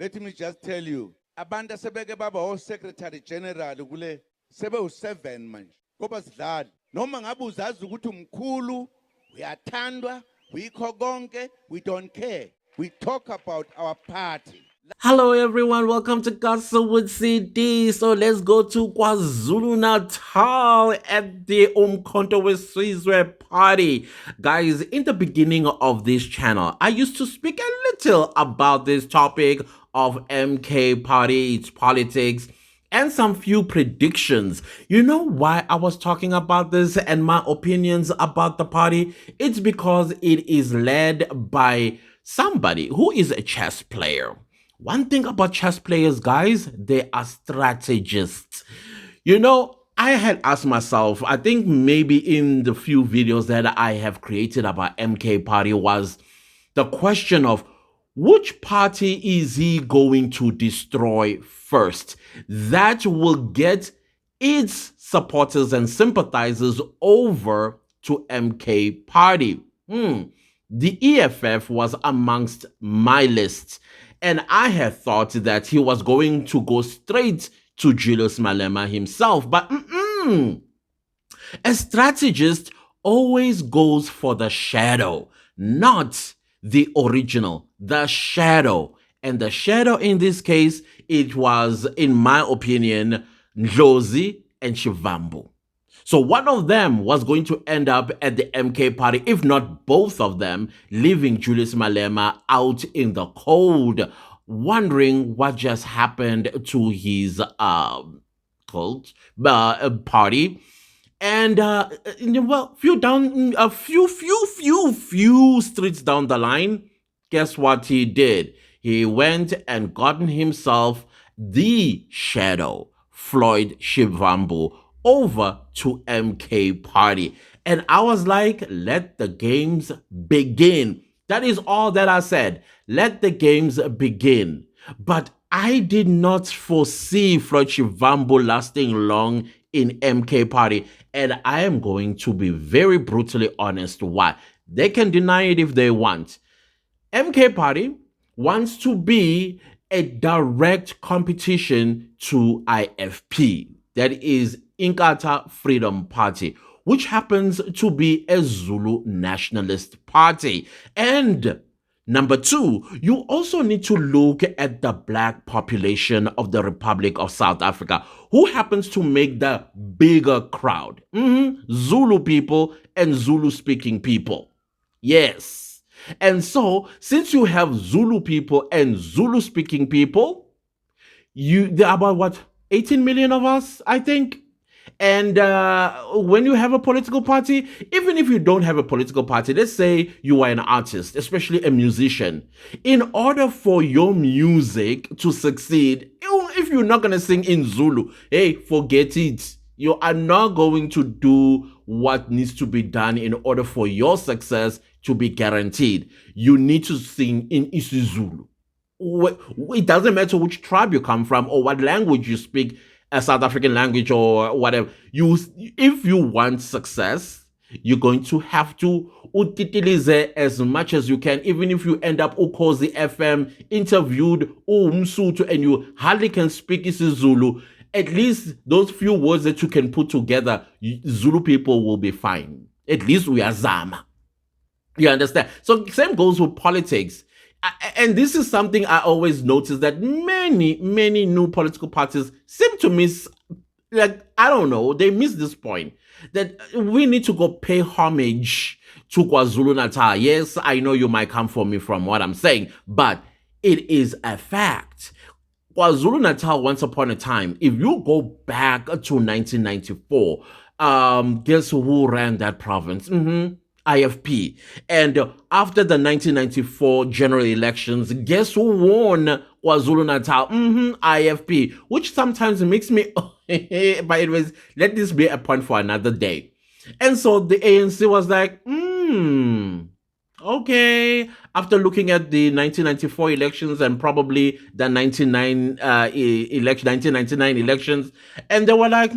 Let me just tell you, abantu sebeke baba Secretary General kule sebe u7 manje. Ngoba sidlala noma ngabe uzazi ukuthi umkhulu uyathandwa uyikho konke, we don't care. We talk about our party. Hello everyone, welcome to Gossip with CD. So let's go to KwaZulu Natal at the Umkhonto Wesizwe party. Guys, in the beginning of this channel, I used to speak a little about this topic of MK party, its politics, and some few predictions. You know why I was talking about this and my opinions about the party? It's because it is led by somebody who is a chess player. One thing about chess players, guys, they are strategists. You know, I had asked myself, I think maybe in the few videos that I have created about MK party was the question of which party is he going to destroy first? That will get its supporters and sympathizers over to MK party. The EFF was amongst my list. And I had thought that he was going to go straight to Julius Malema himself. But a strategist always goes for the shadow, not the original, the shadow. And the shadow in this case, it was, in my opinion, Ndlozi and Shivambu. So one of them was going to end up at the MK party, if not both of them, leaving Julius Malema out in the cold, wondering what just happened to his cult party. And well, few streets down the line, guess what he did? He went and gotten himself the shadow, Floyd Shivambu, over to MK party. And I was like, let the games begin. That is all that I said. Let the games begin. But I did not foresee Floyd Shivambu lasting long in MK party. And I am going to be very brutally honest why. They can deny it if they want. MK party wants to be a direct competition to IFP. That is Inkatha Freedom Party, which happens to be a Zulu nationalist party. And number two, you also need to look at the black population of the Republic of South Africa, who happens to make the bigger crowd. Zulu people and Zulu-speaking people. Yes. And so, since you have Zulu people and Zulu-speaking people, there are about, what, 18 million of us, I think? And when you have a political party, even if you don't have a political party, let's say you are an artist, especially a musician, in order for your music to succeed, if you're not going to sing in Zulu, hey, forget it. You are not going to do what needs to be done in order for your success to be guaranteed. You need to sing in isiZulu. It doesn't matter which tribe you come from or what language you speak, a South African language or whatever. If you want success, you're going to have to utilize as much as you can, even if you end up Ukozi FM interviewed Umsutu and you hardly can speak isiZulu. At least those few words that you can put together, Zulu people will be fine. At least we are Zama. You understand? So same goes with politics. And this is something I always notice, that many new political parties seem to miss, like, I don't know, they miss this point, that we need to go pay homage to KwaZulu Natal. Yes, I know you might come for me from what I'm saying, but it is a fact. KwaZulu Natal, once upon a time, if you go back to 1994, guess who ran that province? IFP. And after the 1994 general elections, guess who won KwaZulu Natal? IFP, which sometimes makes me, but anyways, let this be a point for another day. And so the ANC was like, okay, after looking at the 1994 elections and probably the 1999 elections, and they were like,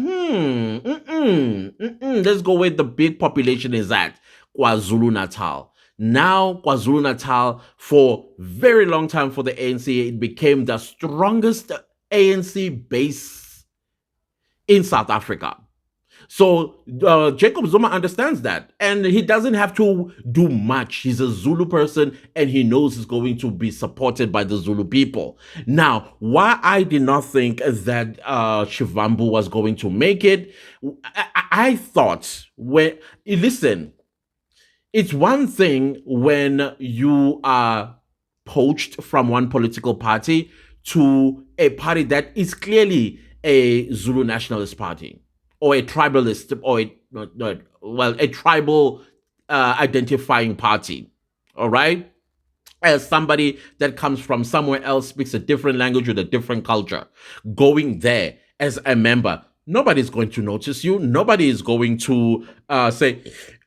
let's go where the big population is at. KwaZulu Natal. Now, KwaZulu-Natal, for very long time for the ANC, it became the strongest ANC base in South Africa. So Jacob Zuma understands that, and he doesn't have to do much. He's a Zulu person, and he knows he's going to be supported by the Zulu people. Now, why I did not think that Shivambu was going to make it, I thought, listen, it's one thing when you are poached from one political party to a party that is clearly a Zulu nationalist party or a tribalist or a tribal identifying party. All right. As somebody that comes from somewhere else, speaks a different language with a different culture, going there as a member, nobody's going to notice you. Nobody is going to say,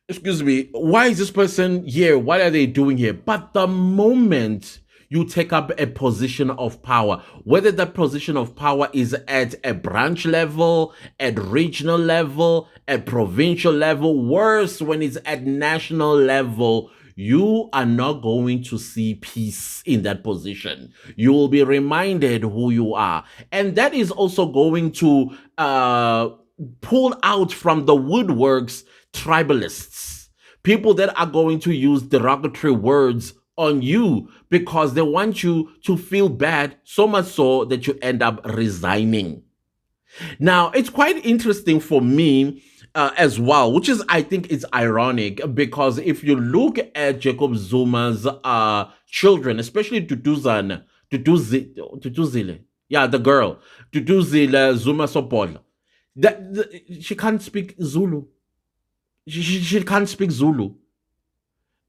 excuse me, why is this person here? What are they doing here? But the moment you take up a position of power, whether that position of power is at a branch level, at regional level, at provincial level, worse when it's at national level, you are not going to see peace in that position. You will be reminded who you are. And that is also going to pull out from the woodworks tribalists, people that are going to use derogatory words on you because they want you to feel bad, so much so that you end up resigning. Now, it's quite interesting for me as well, which is, I think, it's ironic because if you look at Jacob Zuma's children, especially Tutuzile, yeah, the girl, Tutuzile Zuma Sopol, she can't speak Zulu. She can't speak Zulu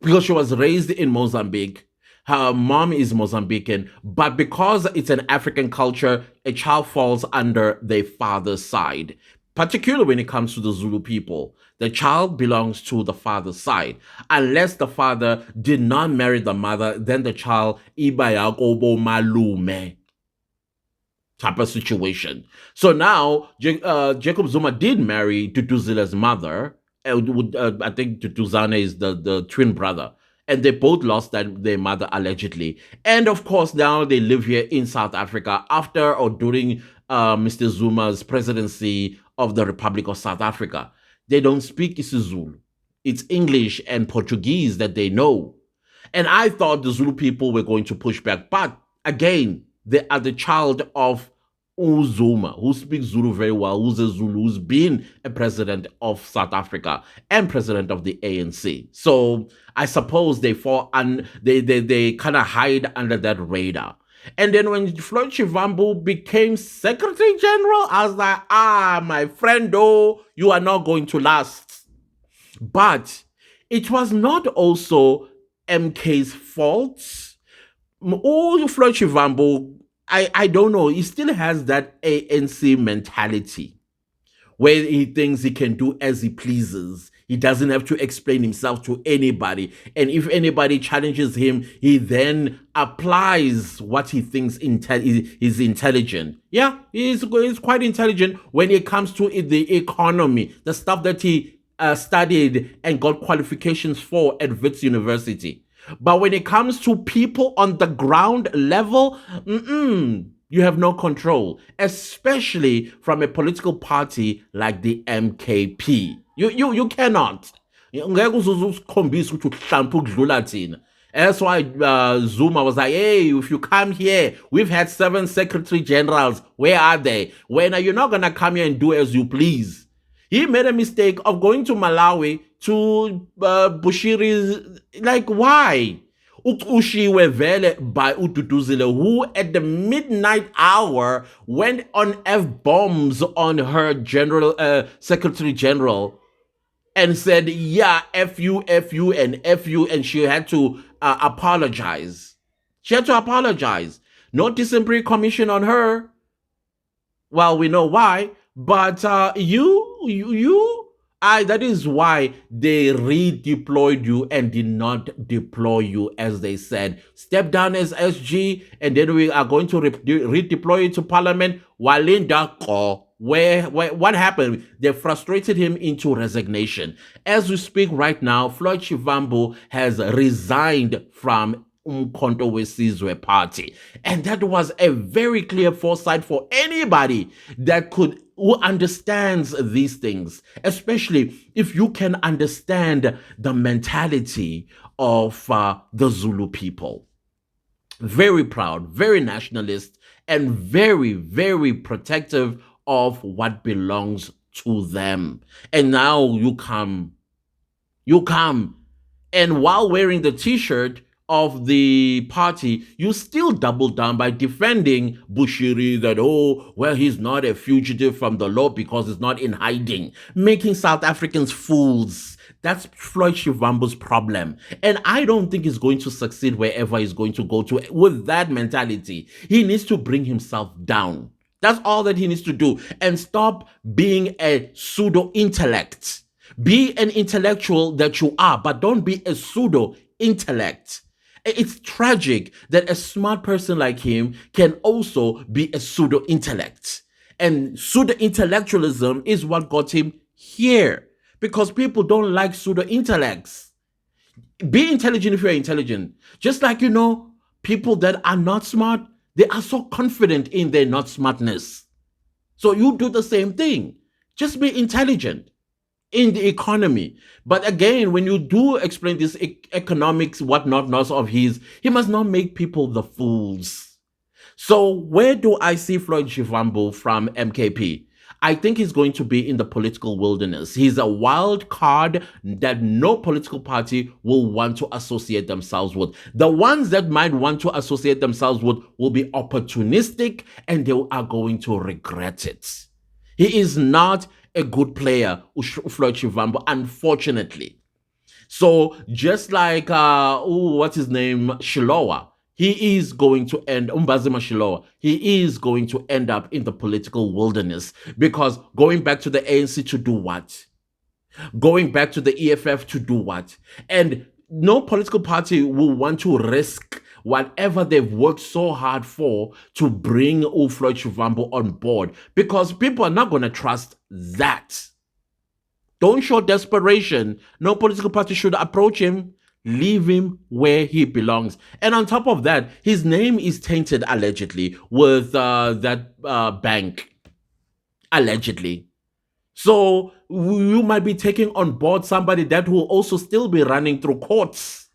because she was raised in Mozambique. Her mom is Mozambican, but because it's an African culture, a child falls under their father's side. Particularly when it comes to the Zulu people, the child belongs to the father's side. Unless the father did not marry the mother, then the child iba yakobo malume type of situation. So now Jacob Zuma did marry Tutuzile's mother. I think Tutuzane is the twin brother. And they both lost their mother allegedly. And of course, now they live here in South Africa after or during Mr. Zuma's presidency of the Republic of South Africa. They don't speak isiZulu. It's English and Portuguese that they know. And I thought the Zulu people were going to push back. But again, they are the child of Zuma, who speaks Zulu very well, who's a Zulu, who's been a president of South Africa and president of the ANC. So I suppose they fall and they kind of hide under that radar. And then when Floyd Shivambu became Secretary General, I was like, my friend, you are not going to last. But it was not also MK's fault. Floyd Shivambu, I don't know, he still has that ANC mentality where he thinks he can do as he pleases. He doesn't have to explain himself to anybody. And if anybody challenges him, he then applies what he thinks is intelligent. Yeah, he's quite intelligent when it comes to the economy, the stuff that he studied and got qualifications for at Wits University. But when it comes to people on the ground level, you have no control, especially from a political party like the MKP. You cannot. That's why Zuma was like, hey, if you come here, we've had 7 secretary generals. Where are they? When are you not going to come here and do as you please? He made a mistake of going to Malawi to Bushiri's, like, why? Ushiwe vele by Ututuzile, who at the midnight hour went on F-bombs on her secretary general and said, yeah, F you, and F you, and she had to apologize. She had to apologize. No disciplinary commission on her. Well, we know why. But that is why they redeployed you and did not deploy you as they said. Step down as SG, and then we are going to redeploy you to Parliament. Walinda ko. what happened? They frustrated him into resignation. As we speak right now, Floyd Shivambu has resigned from Umkhonto weSizwe party. And that was a very clear foresight for anybody who understands these things, especially if you can understand the mentality of the Zulu people. Very proud, very nationalist, and very, very protective of what belongs to them. And now you come, and while wearing the t-shirt of the party, you still double down by defending Bushiri that, oh, well, he's not a fugitive from the law because he's not in hiding, making South Africans fools. That's Floyd Shivambu's problem. And I don't think he's going to succeed wherever he's going to go to with that mentality. He needs to bring himself down. That's all that he needs to do. And stop being a pseudo-intellect. Be an intellectual that you are, but don't be a pseudo-intellect. It's tragic that a smart person like him can also be a pseudo-intellect. And pseudo-intellectualism is what got him here. Because people don't like pseudo-intellects. Be intelligent if you're intelligent. Just like, people that are not smart, they are so confident in their not smartness. So you do the same thing. Just be intelligent in the economy. But again, when you do explain this economics, whatnot of his, he must not make people the fools. So where do I see Floyd Shivambu from MKP? I think he's going to be in the political wilderness. He's a wild card that no political party will want to associate themselves with. The ones that might want to associate themselves with will be opportunistic and they are going to regret it. He is not a good player, Floyd Shivambu, unfortunately. So just like, what's his name, Shilowa, he is going to end, Umbazima Shilowa, he is going to end up in the political wilderness because going back to the ANC to do what? Going back to the EFF to do what? And no political party will want to risk whatever they've worked so hard for to bring Floyd Shivambu on board because people are not going to trust that. Don't show desperation. No political party should approach him. Leave him where he belongs. And on top of that, his name is tainted allegedly with that bank. Allegedly. So you might be taking on board somebody that will also still be running through courts.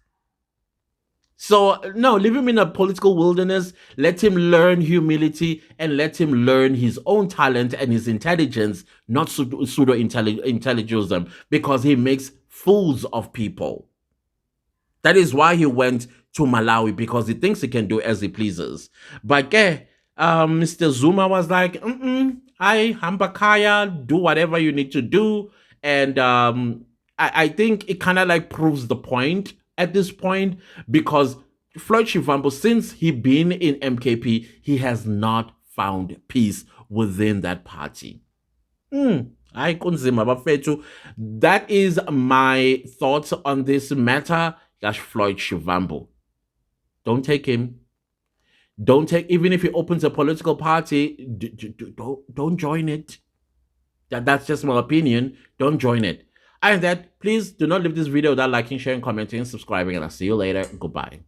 So no, leave him in a political wilderness. Let him learn humility and let him learn his own talent and his intelligence, not pseudo-intelligence, because he makes fools of people. That is why he went to Malawi, because he thinks he can do as he pleases. But Mr. Zuma was like, I Hambakaya, do whatever you need to do. And I think it kind of like proves the point at this point, because Floyd Shivambu, since he been in MKP, he has not found peace within that party. That is my thoughts on this matter. Gosh, Floyd Shivambu. Don't take him. Don't take, even if he opens a political party, don't join it. That's just my opinion. Don't join it. And that, please do not leave this video without liking, sharing, commenting, and subscribing. And I'll see you later. Goodbye.